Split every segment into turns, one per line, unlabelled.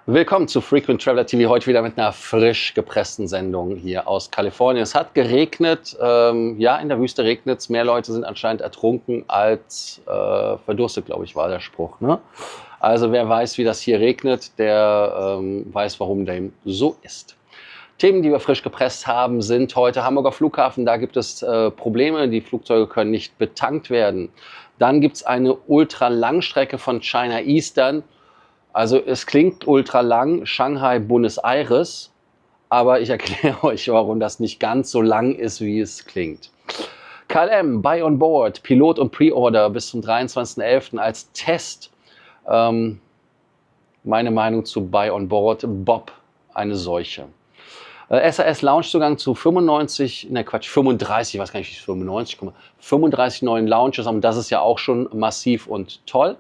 Willkommen zu Frequent Traveler TV, heute wieder mit einer frisch gepressten Sendung hier aus Kalifornien. Es hat geregnet, ja, in der Wüste regnet es. Mehr Leute sind anscheinend ertrunken als verdurstet, glaube ich, war der Spruch. Ne? Also wer weiß, wie das hier regnet, der weiß, warum dem so ist. Themen, die wir frisch gepresst haben, sind heute Hamburger Flughafen. Da gibt es Probleme, die Flugzeuge können nicht betankt werden. Dann gibt es eine Ultralangstrecke von China Eastern. Also es klingt ultra lang, Shanghai, Buenos Aires, aber ich erkläre euch, warum das nicht ganz so lang ist, wie es klingt. KLM, Buy on Board, Pilot und Pre-Order bis zum 23.11. als Test. Meine Meinung zu Buy on Board, Bob, eine Seuche. SAS Loungezugang zu 35, ich weiß gar nicht, wie 35 neuen Lounges, und das ist ja auch schon massiv und toll.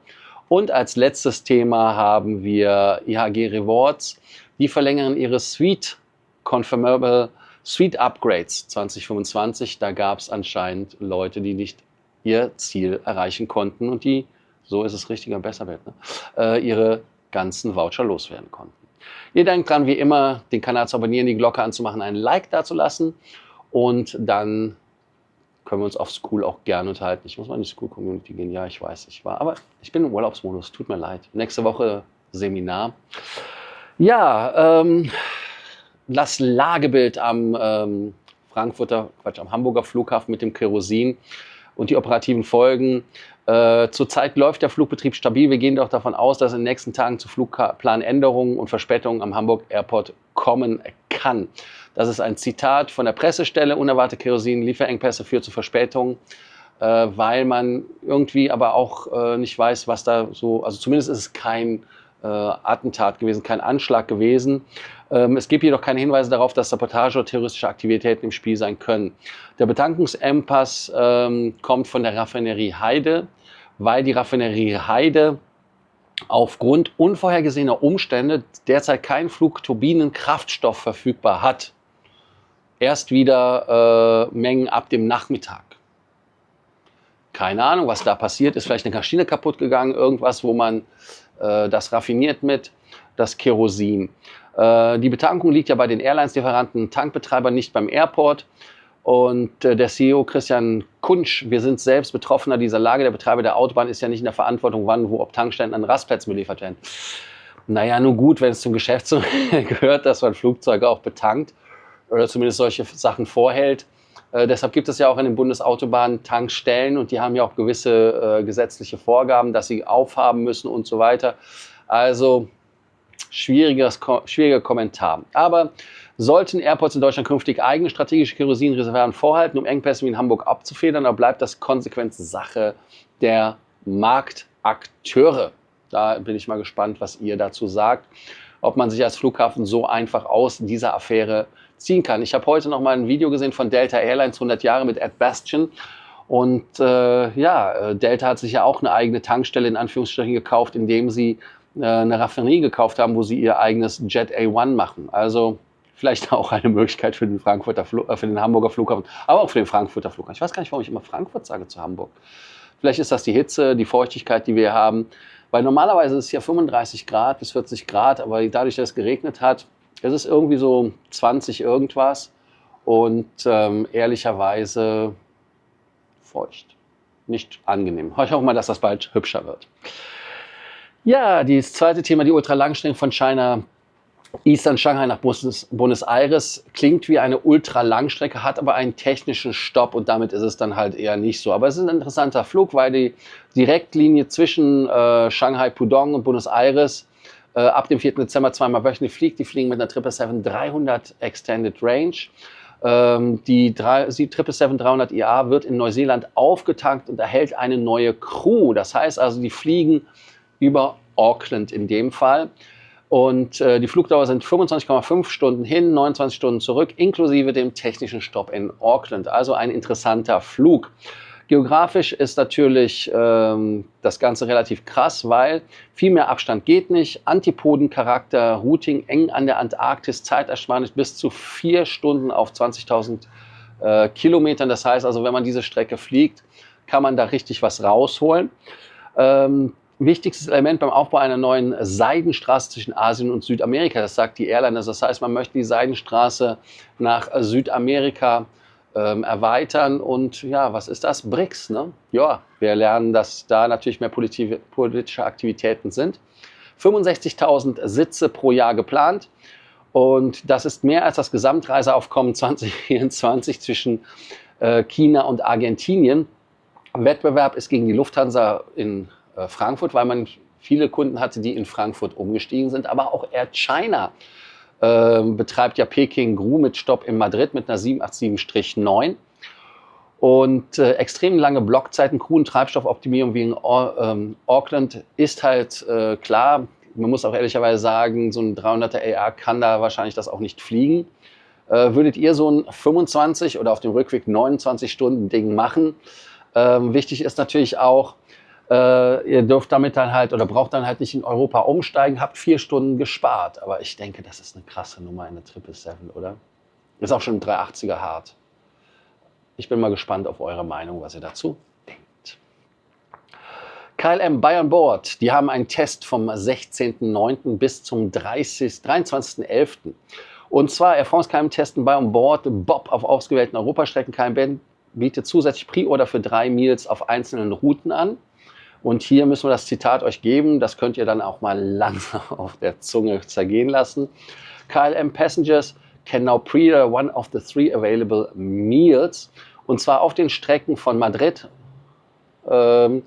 Und als letztes Thema haben wir IHG Rewards. Die verlängern ihre Confirmable Suite Upgrades 2025. Da gab es anscheinend Leute, die nicht ihr Ziel erreichen konnten und die, so ist es richtiger, besser wird, ne? Ihre ganzen Voucher loswerden konnten. Ihr denkt dran, wie immer, den Kanal zu abonnieren, die Glocke anzumachen, einen Like dazulassen und dann können wir uns auf School auch gerne unterhalten. Ich muss mal in die School-Community gehen. Ja, ich weiß, aber ich bin im Urlaubsmodus. Tut mir leid. Nächste Woche Seminar. Ja, das Lagebild am am Hamburger Flughafen mit dem Kerosin und die operativen Folgen. Zurzeit läuft der Flugbetrieb stabil. Wir gehen doch davon aus, dass in den nächsten Tagen zu Flugplanänderungen und Verspätungen am Hamburg Airport kommen kann. Das ist ein Zitat von der Pressestelle. Unerwartete Kerosin-Lieferengpässe führt zu Verspätungen, weil man irgendwie aber auch nicht weiß, was da so, also zumindest ist es kein Attentat gewesen, kein Anschlag gewesen. Es gibt jedoch keine Hinweise darauf, dass Sabotage oder terroristische Aktivitäten im Spiel sein können. Der Betankungsengpass kommt von der Raffinerie Heide, weil die Raffinerie Heide aufgrund unvorhergesehener Umstände derzeit keinen Flugturbinenkraftstoff verfügbar hat. Erst wieder Mengen ab dem Nachmittag. Keine Ahnung, was da passiert ist. Vielleicht eine Maschine kaputt gegangen, irgendwas, wo man das raffiniert mit, das Kerosin. Die Betankung liegt ja bei den Airlines-Lieferanten, Tankbetreibern, nicht beim Airport. Und der CEO Christian Kunsch, wir sind selbst Betroffener dieser Lage. Der Betreiber der Autobahn ist ja nicht in der Verantwortung, wann, wo, ob Tankstellen an Rastplätzen beliefert werden. Naja, nur gut, wenn es zum Geschäft gehört, dass man Flugzeuge auch betankt oder zumindest solche Sachen vorhält. Deshalb gibt es ja auch in den Bundesautobahnen Tankstellen und die haben ja auch gewisse gesetzliche Vorgaben, dass sie aufhaben müssen und so weiter. Also schwieriger Kommentar. Aber sollten Airports in Deutschland künftig eigene strategische Kerosinreserven vorhalten, um Engpässe wie in Hamburg abzufedern, dann bleibt das konsequent Sache der Marktakteure. Da bin ich mal gespannt, was ihr dazu sagt, ob man sich als Flughafen so einfach aus dieser Affäre ziehen kann. Ich habe heute noch mal ein Video gesehen von Delta Airlines, 100 Jahre mit Ed Bastian. Und ja, Delta hat sich ja auch eine eigene Tankstelle in Anführungsstrichen gekauft, indem sie eine Raffinerie gekauft haben, wo sie ihr eigenes Jet A1 machen. Also vielleicht auch eine Möglichkeit für den für den Hamburger Flughafen, aber auch für den Frankfurter Flughafen. Ich weiß gar nicht, warum ich immer Frankfurt sage zu Hamburg. Vielleicht ist das die Hitze, die Feuchtigkeit, die wir haben. Weil normalerweise ist es ja 35 Grad bis 40 Grad, aber dadurch, dass es geregnet hat, es ist irgendwie so 20 irgendwas und ehrlicherweise feucht. Nicht angenehm. Ich hoffe mal, dass das bald hübscher wird. Ja, das zweite Thema, die Ultralangstrecke von China Eastern Shanghai nach Buenos Aires, klingt wie eine Ultralangstrecke, hat aber einen technischen Stopp und damit ist es dann halt eher nicht so. Aber es ist ein interessanter Flug, weil die Direktlinie zwischen Shanghai, Pudong und Buenos Aires ab dem 4. Dezember zweimal wöchentlich fliegt. Die fliegen mit einer 777-300 Extended Range. Die 777-300ER wird in Neuseeland aufgetankt und erhält eine neue Crew. Das heißt also, die fliegen über Auckland in dem Fall. Und die Flugdauer sind 25,5 Stunden hin, 29 Stunden zurück, inklusive dem technischen Stopp in Auckland. Also ein interessanter Flug. Geografisch ist natürlich das Ganze relativ krass, weil viel mehr Abstand geht nicht. Antipodencharakter, Routing eng an der Antarktis, Zeitersparnis bis zu 4 Stunden auf 20.000 Kilometern. Das heißt also, wenn man diese Strecke fliegt, kann man da richtig was rausholen. wichtigstes Element beim Aufbau einer neuen Seidenstraße zwischen Asien und Südamerika. Das sagt die Airline. Das heißt, man möchte die Seidenstraße nach Südamerika erweitern. Und ja, was ist das? BRICS. Ne? Ja, wir lernen, dass da natürlich mehr politische Aktivitäten sind. 65.000 Sitze pro Jahr geplant. Und das ist mehr als das Gesamtreiseaufkommen 2024 zwischen China und Argentinien. Wettbewerb ist gegen die Lufthansa in Frankfurt, weil man viele Kunden hatte, die in Frankfurt umgestiegen sind. Aber auch Air China betreibt ja Peking-Gru mit Stopp in Madrid mit einer 787-9. Und extrem lange Blockzeiten, Crew- und Treibstoffoptimierung wie in Auckland ist halt klar. Man muss auch ehrlicherweise sagen, so ein 300er AR kann da wahrscheinlich das auch nicht fliegen. Würdet ihr so ein 25 oder auf dem Rückweg 29 Stunden Ding machen? Wichtig ist natürlich auch, ihr dürft damit dann halt oder braucht dann halt nicht in Europa umsteigen, habt 4 Stunden gespart. Aber ich denke, das ist eine krasse Nummer in der 777, oder? Ist auch schon ein 380er hart. Ich bin mal gespannt auf eure Meinung, was ihr dazu denkt. KLM Buy on Board, die haben einen Test vom 16.09. bis zum 23.11. Und zwar Air France KLM testen Buy on Board Bob auf ausgewählten Europastrecken. KLM bietet zusätzlich Pre-Order für 3 Meals auf einzelnen Routen an. Und hier müssen wir das Zitat euch geben. Das könnt ihr dann auch mal langsam auf der Zunge zergehen lassen. KLM Passengers can now pre-order one of the 3 available meals. Und zwar auf den Strecken von Madrid, dann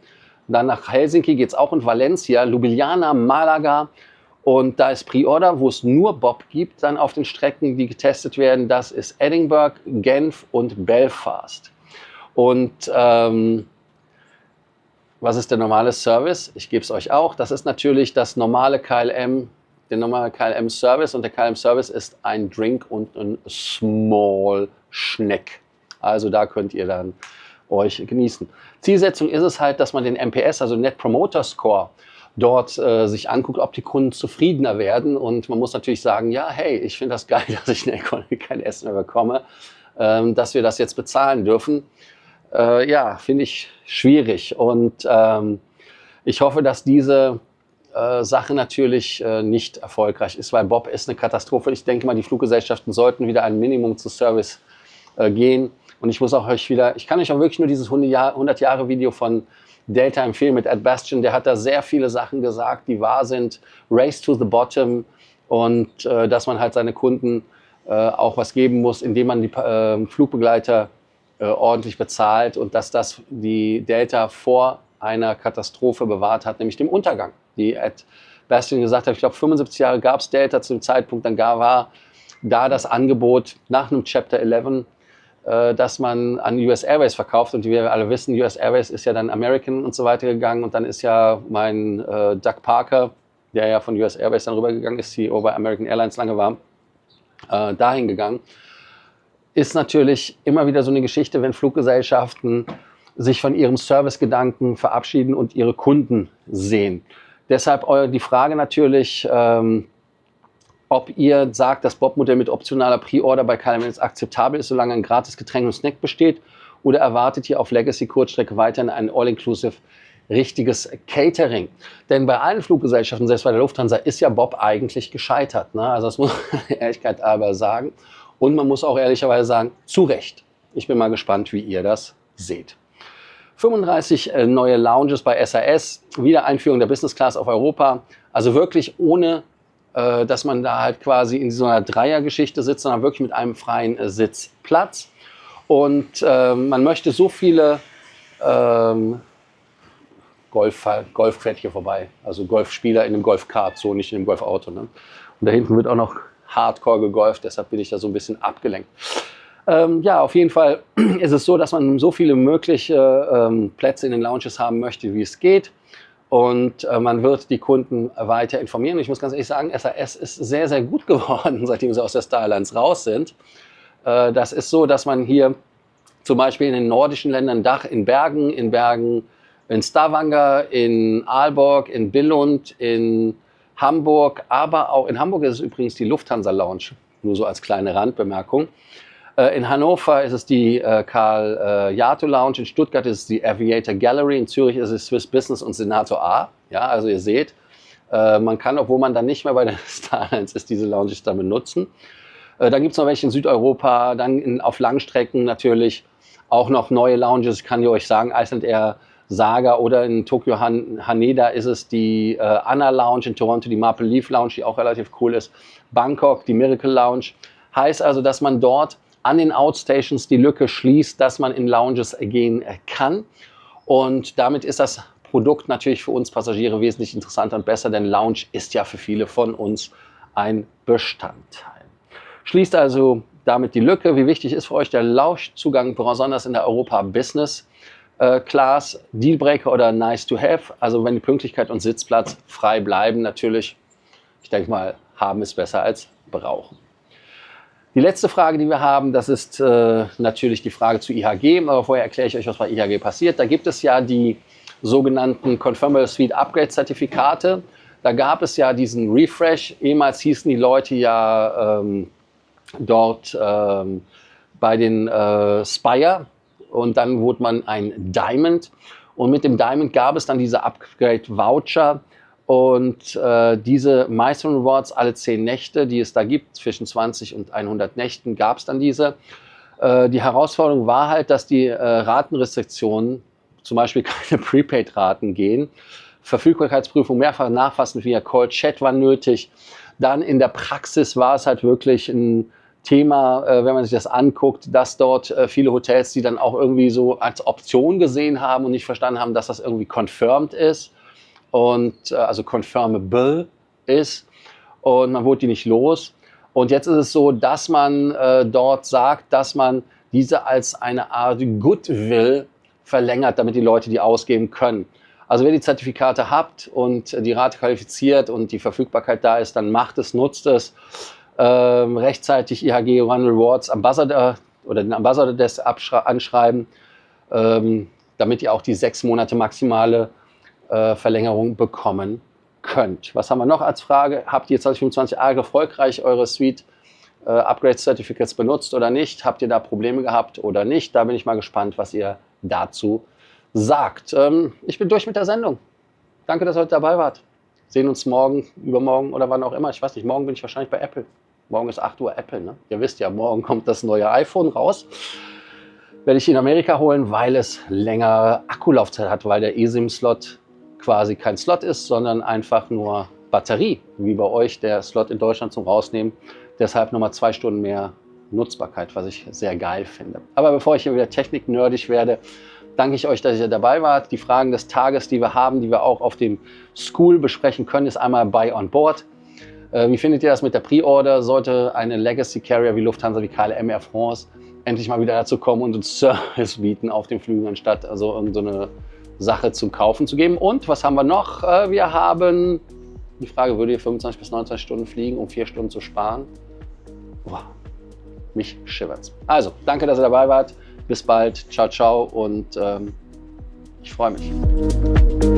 nach Helsinki geht es auch und Valencia, Ljubljana, Malaga. Und da ist Pre-Order, wo es nur Bob gibt, dann auf den Strecken, die getestet werden. Das ist Edinburgh, Genf und Belfast. Und was ist der normale Service? Ich gebe es euch auch. Das ist natürlich das normale KLM, der normale KLM-Service. Und der KLM-Service ist ein Drink und ein Small Snack. Also da könnt ihr dann euch genießen. Zielsetzung ist es halt, dass man den NPS, also Net Promoter Score, dort sich anguckt, ob die Kunden zufriedener werden. Und man muss natürlich sagen, ja, hey, ich finde das geil, dass ich in der Economy kein Essen mehr bekomme, dass wir das jetzt bezahlen dürfen. Ja, finde ich schwierig. Und ich hoffe, dass diese Sache natürlich nicht erfolgreich ist, weil Bob ist eine Katastrophe. Ich denke mal, die Fluggesellschaften sollten wieder ein Minimum zu Service gehen. Und ich muss auch euch wieder, ich kann euch auch wirklich nur dieses 100-Jahre-Video von Delta empfehlen mit Ed Bastian. Der hat da sehr viele Sachen gesagt, die wahr sind. Race to the bottom und dass man halt seine Kunden auch was geben muss, indem man die Flugbegleiter ordentlich bezahlt und dass das die Delta vor einer Katastrophe bewahrt hat, nämlich dem Untergang. Wie Ed Bastian gesagt hat, ich glaube 75 Jahre gab es Delta zu dem Zeitpunkt, dann war da das Angebot nach einem Chapter 11, dass man an US Airways verkauft und wie wir alle wissen, US Airways ist ja dann American und so weiter gegangen und dann ist ja mein Doug Parker, der ja von US Airways dann rübergegangen ist, CEO bei American Airlines lange war, dahin gegangen. Ist natürlich immer wieder so eine Geschichte, wenn Fluggesellschaften sich von ihrem Servicegedanken verabschieden und ihre Kunden sehen. Deshalb die Frage natürlich, ob ihr sagt, das Bob-Modell mit optionaler Pre-Order bei KLM akzeptabel ist, solange ein gratis Getränk und Snack besteht, oder erwartet ihr auf Legacy-Kurzstrecke weiterhin ein All-Inclusive richtiges Catering? Denn bei allen Fluggesellschaften, selbst bei der Lufthansa, ist ja Bob eigentlich gescheitert. Ne? Also das muss man in Ehrlichkeit aber sagen. Und man muss auch ehrlicherweise sagen, zu Recht. Ich bin mal gespannt, wie ihr das seht. 35 neue Lounges bei SAS, Wiedereinführung der Business Class auf Europa. Also wirklich ohne, dass man da halt quasi in so einer Dreiergeschichte sitzt, sondern wirklich mit einem freien Sitzplatz. Und man möchte so viele Golf fährt hier vorbei, also Golfspieler in einem Golfkart, so nicht in einem Golfauto. Ne? Und da hinten wird auch noch Hardcore gegolft, deshalb bin ich da so ein bisschen abgelenkt. Ja, auf jeden Fall ist es so, dass man so viele mögliche Plätze in den Lounges haben möchte, wie es geht. Und man wird die Kunden weiter informieren. Und ich muss ganz ehrlich sagen, SAS ist sehr, sehr gut geworden, seitdem sie aus der Star Alliance raus sind. Das ist so, dass man hier zum Beispiel in den nordischen Ländern Dach in Bergen, in Stavanger, in Aalborg, in Billund, in Hamburg, aber auch in Hamburg ist es übrigens die Lufthansa Lounge, nur so als kleine Randbemerkung. In Hannover ist es die Karl Jato Lounge, in Stuttgart ist es die Aviator Gallery, in Zürich ist es Swiss Business und Senator A. Ja, also ihr seht, man kann, obwohl man dann nicht mehr bei der Star Alliance ist, diese Lounges dann benutzen. Dann gibt es noch welche in Südeuropa, dann auf Langstrecken natürlich auch noch neue Lounges, kann ich euch sagen, Iceland Air Saga oder in Tokio Haneda ist es die Anna Lounge, in Toronto die Maple Leaf Lounge, die auch relativ cool ist, Bangkok die Miracle Lounge. Heißt also, dass man dort an den Outstations die Lücke schließt, dass man in Lounges gehen kann. Und damit ist das Produkt natürlich für uns Passagiere wesentlich interessanter und besser, denn Lounge ist ja für viele von uns ein Bestandteil. Schließt also damit die Lücke. Wie wichtig ist für euch der Loungezugang, besonders in der Europa Business Class, Dealbreaker oder nice to have? Also wenn die Pünktlichkeit und Sitzplatz frei bleiben, natürlich, ich denke mal, haben ist besser als brauchen. Die letzte Frage, die wir haben, das ist natürlich die Frage zu IHG, aber vorher erkläre ich euch, was bei IHG passiert. Da gibt es ja die sogenannten Confirmable Suite Upgrade Zertifikate. Da gab es ja diesen Refresh. Ehemals hießen die Leute ja dort bei den Spire und dann wurde man ein Diamond. Und mit dem Diamond gab es dann diese Upgrade Voucher. Und diese Milestone Rewards alle 10 Nächte, die es da gibt, zwischen 20 und 100 Nächten, gab es dann diese. Die Herausforderung war halt, dass die Ratenrestriktionen, zum Beispiel keine Prepaid-Raten gehen. Verfügbarkeitsprüfung mehrfach nachfassen via Call, Chat war nötig. Dann in der Praxis war es halt wirklich ein Thema, wenn man sich das anguckt, dass dort viele Hotels, die dann auch irgendwie so als Option gesehen haben und nicht verstanden haben, dass das irgendwie confirmed ist. Und also confirmable ist und man wurde die nicht los. Und jetzt ist es so, dass man dort sagt, dass man diese als eine Art Goodwill verlängert, damit die Leute die ausgeben können. Also wer die Zertifikate habt und die Rate qualifiziert und die Verfügbarkeit da ist, dann macht es, nutzt es. Rechtzeitig IHG One Rewards Ambassador oder den Ambassador Desk anschreiben, damit ihr auch die 6 Monate maximale Verlängerung bekommen könnt. Was haben wir noch als Frage? Habt ihr 2025 erfolgreich eure Suite Upgrade Certificates benutzt oder nicht? Habt ihr da Probleme gehabt oder nicht? Da bin ich mal gespannt, was ihr dazu sagt. Ich bin durch mit der Sendung. Danke, dass ihr heute dabei wart. Sehen uns morgen, übermorgen oder wann auch immer. Ich weiß nicht, morgen bin ich wahrscheinlich bei Apple. Morgen ist 8 Uhr Apple, ne? Ihr wisst ja, morgen kommt das neue iPhone raus. Werde ich in Amerika holen, weil es länger Akkulaufzeit hat, weil der eSIM-Slot quasi kein Slot ist, sondern einfach nur Batterie, wie bei euch der Slot in Deutschland zum Rausnehmen. Deshalb nochmal 2 Stunden mehr Nutzbarkeit, was ich sehr geil finde. Aber bevor ich hier wieder techniknerdig werde, danke ich euch, dass ihr dabei wart. Die Fragen des Tages, die wir haben, die wir auch auf dem School besprechen können, ist einmal Buy on Board. Wie findet ihr das mit der Pre-Order? Sollte eine Legacy Carrier wie Lufthansa, wie KLM, Air France endlich mal wieder dazu kommen und uns Service bieten auf den Flügen, anstatt also irgendeine Sache zum Kaufen zu geben? Und was haben wir noch? Wir haben die Frage, würdet ihr 25 bis 29 Stunden fliegen, um 4 Stunden zu sparen? Wow, mich schibbert's. Also, danke, dass ihr dabei wart. Bis bald. Ciao, ciao und ich freue mich.